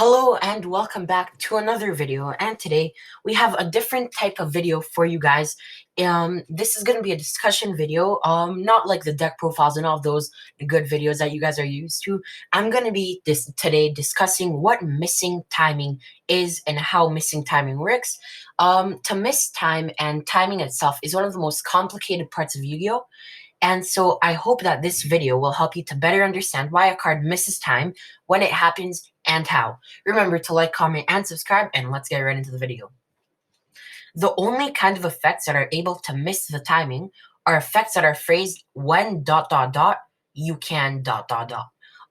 Hello and welcome back to another video, and today we have a different type of video for you guys. This is going to be a discussion video, not like the deck profiles and all those good videos that you guys are used to. I'm going to be today discussing what missing timing is and how missing timing works. To miss time and timing itself is one of the most complicated parts of Yu-Gi-Oh! And so I hope that this video will help you to better understand why a card misses time, when it happens, and how. Remember to like, comment, and subscribe, and let's get right into the video. The only kind of effects that are able to miss the timing are effects that are phrased when ... you can ...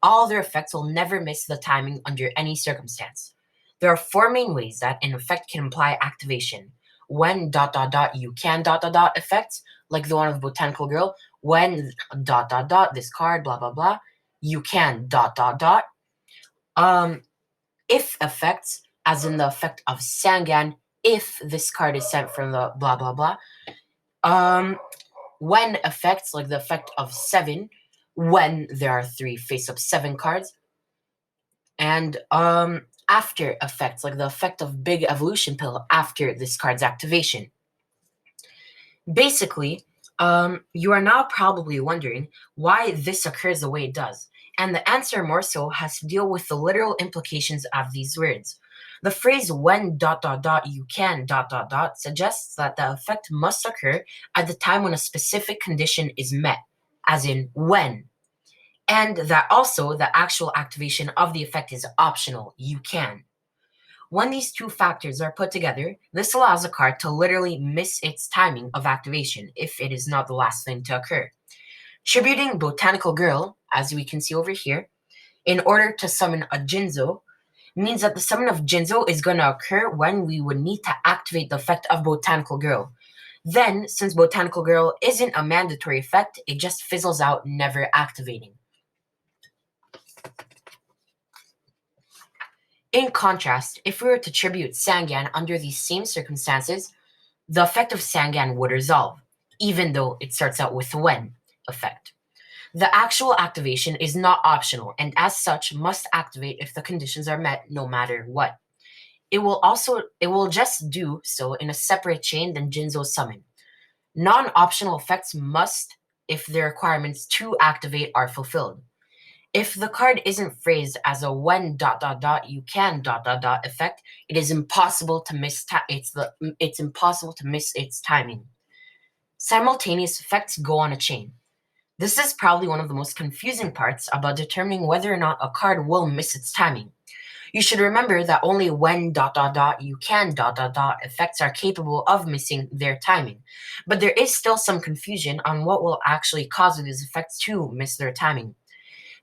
All other effects will never miss the timing under any circumstance. There are four main ways that an effect can imply activation. When ... you can ... effects, like the one of Botanical Girl, when ... this card, blah blah blah, you can ... If effects, as in the effect of Sangan, if this card is sent from the blah blah blah. When effects, like the effect of 7, when there are 3 face-up 7 cards. And after effects, like the effect of Big Evolution Pill after this card's activation. Basically, you are now probably wondering why this occurs the way it does, and the answer more so has to deal with the literal implications of these words. The phrase when ... you can ... suggests that the effect must occur at the time when a specific condition is met, as in when, and that also the actual activation of the effect is optional, you can. When these two factors are put together, this allows a card to literally miss its timing of activation if it is not the last thing to occur. Tributing Botanical Girl, as we can see over here, in order to summon a Jinzo, means that the summon of Jinzo is going to occur when we would need to activate the effect of Botanical Girl. Then, since Botanical Girl isn't a mandatory effect, it just fizzles out, never activating. In contrast, if we were to tribute Sangan under these same circumstances, the effect of Sangan would resolve, even though it starts out with when effect. The actual activation is not optional, and as such must activate if the conditions are met no matter what. It will just do so in a separate chain than Jinzo's summon. Non-optional effects must if the requirements to activate are fulfilled. If the card isn't phrased as a when ... you can ... effect, it is impossible to miss it's impossible to miss its timing. Simultaneous effects go on a chain. This is probably one of the most confusing parts about determining whether or not a card will miss its timing. You should remember that only when ... you can ... effects are capable of missing their timing, but there is still some confusion on what will actually cause these effects to miss their timing.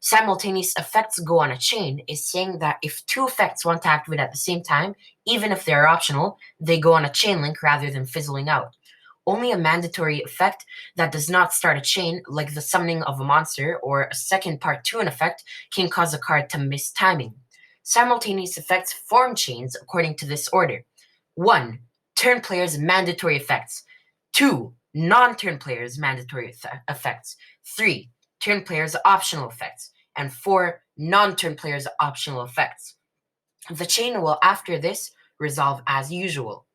Simultaneous effects go on a chain is saying that if two effects want to activate at the same time, even if they are optional, they go on a chain link rather than fizzling out. Only a mandatory effect that does not start a chain, like the summoning of a monster or a second part to an effect, can cause a card to miss timing. Simultaneous effects form chains according to this order. 1. Turn players' mandatory effects. 2. Non-turn players' mandatory effects. 3. Turn players' optional effects. And 4. Non-turn players' optional effects. The chain will, after this, resolve as usual.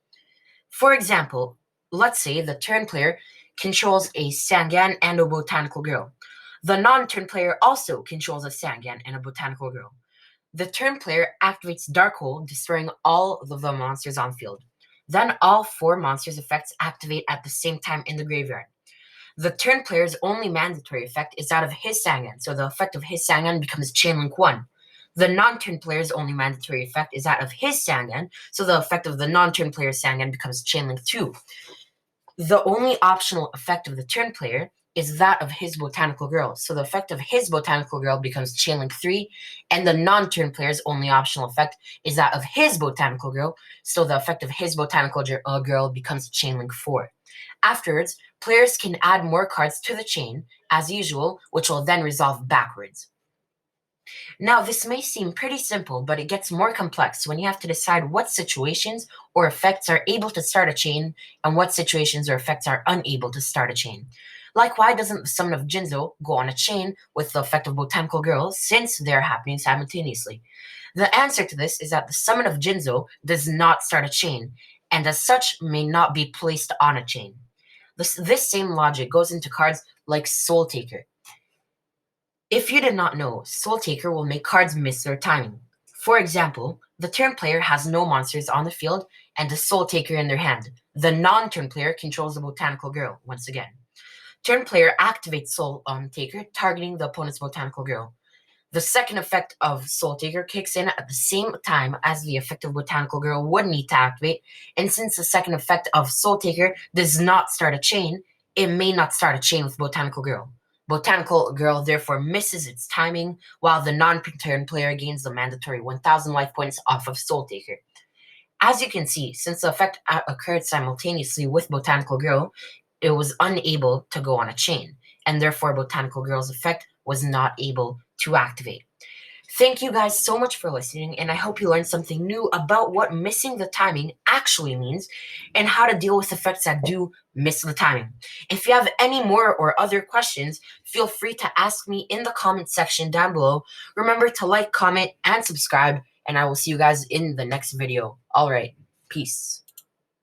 For example, let's say the turn player controls a Sangan and a Botanical Girl. The non-turn player also controls a Sangan and a Botanical Girl. The turn player activates Dark Hole, destroying all of the monsters on field. Then all 4 monsters' effects activate at the same time in the graveyard. The turn player's only mandatory effect is that of his Sangan, so the effect of his Sangan becomes Chainlink 1. The non-turn player's only mandatory effect is that of his Sangan, so the effect of the non-turn player's Sangan becomes Chainlink 2. The only optional effect of the turn player is that of his Botanical Girl, so the effect of his Botanical Girl becomes Chainlink 3, and the non-turn player's only optional effect is that of his Botanical Girl, so the effect of his Botanical Girl becomes Chainlink 4. Afterwards, players can add more cards to the chain, as usual, which will then resolve backwards. Now, this may seem pretty simple, but it gets more complex when you have to decide what situations or effects are able to start a chain and what situations or effects are unable to start a chain. Like, why doesn't the summon of Jinzo go on a chain with the effect of Botanical Girl since they're happening simultaneously? The answer to this is that the summon of Jinzo does not start a chain, and as such may not be placed on a chain. This same logic goes into cards like Soul Taker. If you did not know, Soul Taker will make cards miss their timing. For example, the turn player has no monsters on the field and a Soul Taker in their hand. The non-turn player controls the Botanical Girl once again. Turn player activates Soul Taker, targeting the opponent's Botanical Girl. The second effect of Soul Taker kicks in at the same time as the effect of Botanical Girl would need to activate, and since the second effect of Soul Taker does not start a chain, it may not start a chain with Botanical Girl. Botanical Girl therefore misses its timing, while the non-turn player gains the mandatory 1000 life points off of Soul Taker. As you can see, since the effect occurred simultaneously with Botanical Girl, it was unable to go on a chain, and therefore Botanical Girl's effect was not able to activate. Thank you guys so much for listening, and I hope you learned something new about what missing the timing actually means and how to deal with effects that do miss the timing. If you have any more or other questions, feel free to ask me in the comment section down below. Remember to like, comment, and subscribe, and I will see you guys in the next video. All right, peace.